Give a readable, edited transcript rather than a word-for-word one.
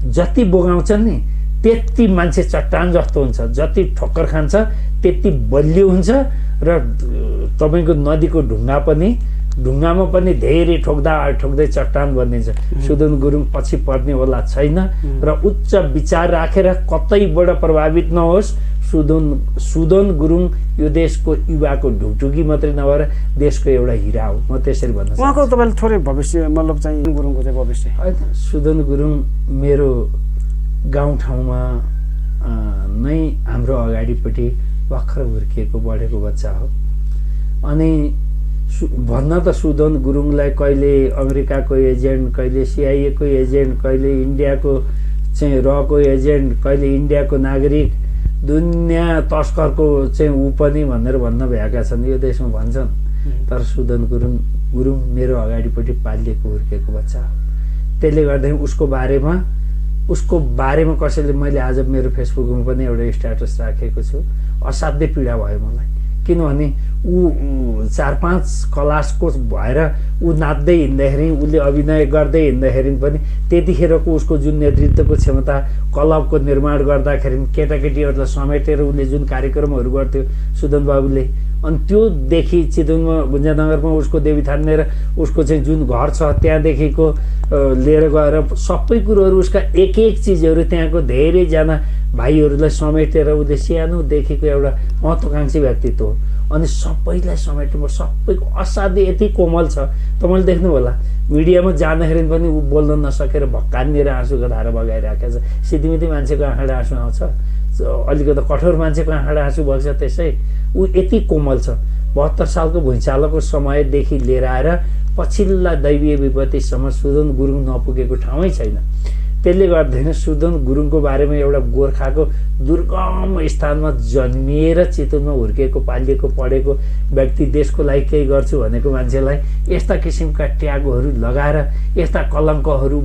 जति बोगाउँछन् नि त्यति मान्छे चट्टान जस्तो हुन्छ, जति ठक्कर खान्छ त्यति बलियो हुन्छ र तपाईको नदीको ढुङ्गामा पनि धेरै ठोक्दै चट्टान बनिन्छ। सुदन गुरुङ पछि पर्ने होला छैन र उच्च विचार राखेर कतैबाट प्रभावित नहोस्। सुदन गुरुङ यो देशको युवाको ढुकढुकी मात्रै नभएर देशको एउटा हिरा हो, म त्यसरी भन्न चाहन्छु। उहाँको तपाईले थोरै भविष्य मतलब चाहिँ गुरुङको चाहिँ भविष्य हैन, सुदन गुरुङ मेरो गाउँठाउँमा नै हाम्रो अगाडिपट्टि भर्खर हुर्किएको बढेको बच्चा हो। अनि भन्न त सुदन गुरुङलाई कहिले अमेरिकाको एजेन्ट, कहिले CIA को एजेन्ट, कहिले इन्डियाको चाहिँ रको एजेन्ट, कहिले इन्डियाको नागरिक, दुनियाँ तस्करको चाहिँ ऊ पनि भनेर भन्न भएका छन् यो देशमा भन्छन्। तर सुदन गुरुङ मेरो अगाडिपट्टि पालिएको हुर्किएको बच्चा हो। त्यसले गर्दा उसको बारेमा कसैले, मैले आज मेरो फेसबुकमा पनि एउटा स्ट्याटस राखेको छु, असाध्यै पीडा भयो मलाई। किनभने ऊ 4-5 क्लासको भएर ऊ नाच्दै हिँड्दाखेरि, उसले अभिनय गर्दै हिँड्दाखेरि पनि त्यतिखेरको उसको जुन नेतृत्वको क्षमता, क्लबको निर्माण गर्दाखेरि केटाकेटीहरूलाई समेटेर उसले जुन कार्यक्रमहरू गर्थ्यो सुदन बाबुले, अनि त्योदेखि चितवनमा गुन्जानगरमा उसको देवीथान लिएर उसको चाहिँ जुन घर छ त्यहाँदेखिको लिएर गएर सबै कुरोहरू उसका एक चिजहरू त्यहाँको धेरैजना भाइहरूलाई समेटेर उसले सानोदेखिको एउटा महत्त्वकांक्षी व्यक्तित्व हो। अनि सबैलाई समेट्नु, सबैको असाध्यै यति कोमल छ। तपाईँले देख्नु होला मिडियामा जाँदाखेरि पनि ऊ बोल्न नसकेर भक्कानिएर आँसुको धारा बगाइराखेको छ। सिधीमिधी मान्छेको आँखाबाट आँसु आउँछ, अलिकति कठोर मान्छेको आँखाबाट आँसु बग्छ। त्यसै ऊ यति कोमल छ। 72 सालको भुइँचालोको समयदेखि लिएर आएर पछिल्ला दैवीय विपत्तिसम्म सुदन गुरुङ नपुगेको ठाउँै छैन। त्यसले गर्दाखेरि सुदन गुरुङको बारेमा एउटा गोर्खाको दुर्गम स्थानमा जन्मिएर चितवनमा हुर्किएको, पालिएको, पढेको व्यक्ति, देशको लागि केही गर्छु भनेको मान्छेलाई यस्ता किसिमका ट्यागहरू लगाएर, यस्ता कलङ्कहरू